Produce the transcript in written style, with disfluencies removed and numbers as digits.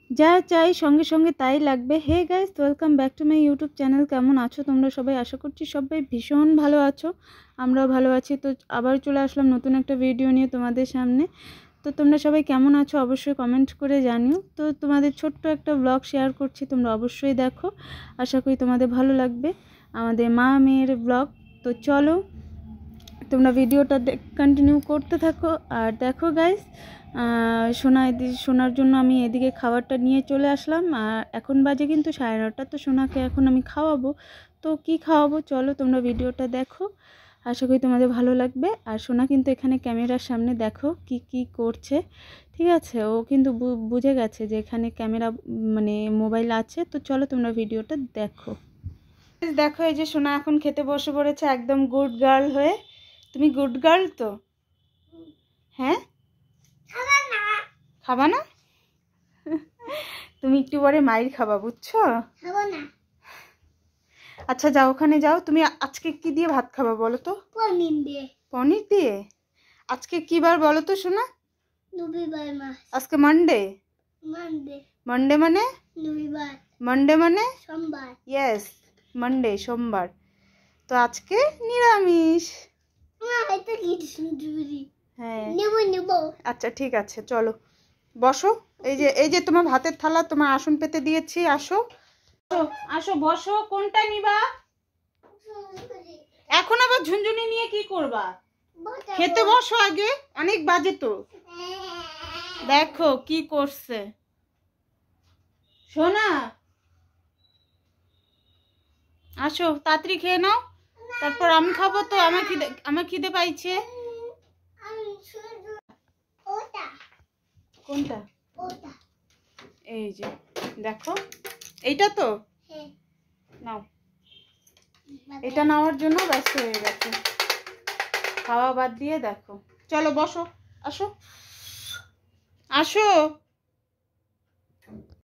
যা চাই সঙ্গে সঙ্গে তাই লাগবে। Hey guys, welcome back to my YouTube channel. কেমন আছো তোমরা সবাই? আশা করছি সবাই ভীষণ ভালো আছো, আমরাও ভালো আছি। তো আবার চলে আসলাম নতুন একটা ভিডিও নিয়ে তোমাদের সামনে। তো তোমরা সবাই কেমন আছো অবশ্যই কমেন্ট করে জানিও। তো তোমাদের ছোট্ট একটা ব্লগ শেয়ার করছি, তোমরা অবশ্যই দেখো, আশা করি তোমাদের ভালো লাগবে। আমাদের মা মেয়ের ব্লগ। তো চলো তোমরা ভিডিওটা কন্টিনিউ করতে থাকো। আর দেখো গাইস, সোনার জন্য আমি এদিকে খাবারটা নিয়ে চলে আসলাম। আর এখন বাজে কিন্তু 9:30। তো সোনাকে এখন আমি খাওয়াবো। তো কি খাওয়াবো চলো তোমরা ভিডিওটা দেখো, আশা করি তোমাদের ভালো লাগবে। আর সোনা কিন্তু এখানে ক্যামেরার সামনে দেখো কি কি করছে, ঠিক আছে? ও কিন্তু বুঝে গেছে যে এখানে ক্যামেরা মানে মোবাইল আছে। তো চলো তোমরা ভিডিওটা দেখো। দেখো এই যে সোনা এখন খেতে বসে পড়েছে একদম গুড গার্ল হয়ে। তুমি গুড গার্ল তো? হ্যাঁ, খাবা না? তুমি একটু পরে মাইর খাবা, বুঝছো? আচ্ছা যাও, ওখানে যাও। তুমি আজকে কি দিয়ে ভাত খাবা বলো তো? পনির দিয়ে। পনির দিয়ে? আজকে কি বার বলো তো সোনা? আজকে মানডে। মানডে মানে? মানডে মানে সোমবার। ইয়েস, মানডে সোমবার। তো আজকে নিরামিষ। হ্যাঁ আচ্ছা ঠিক আছে, চলো বসো। এই যে তোমার ভাতের থালা, তোমার আসন পেতে দিয়েছি। আসো আসো বসো। কোনটা নিবা? এখন আবার ঝুনঝুনি নিয়ে কি করবা? খেতে বসো আগে, অনেক বাজে তো। দেখো কি করছে সোনা। আসো তাড়াতাড়ি খেয়ে নাও, তারপর আমি খাবো। তো আমার খিদে পাইছে। কোনটা? এই যে দেখো, এইটা তো নাও। এটা নেওয়ার জন্য ব্যস্ত হয়ে গেছে, খাওয়া বাদ দিয়ে। দেখো চলো বসো, আসো আসো।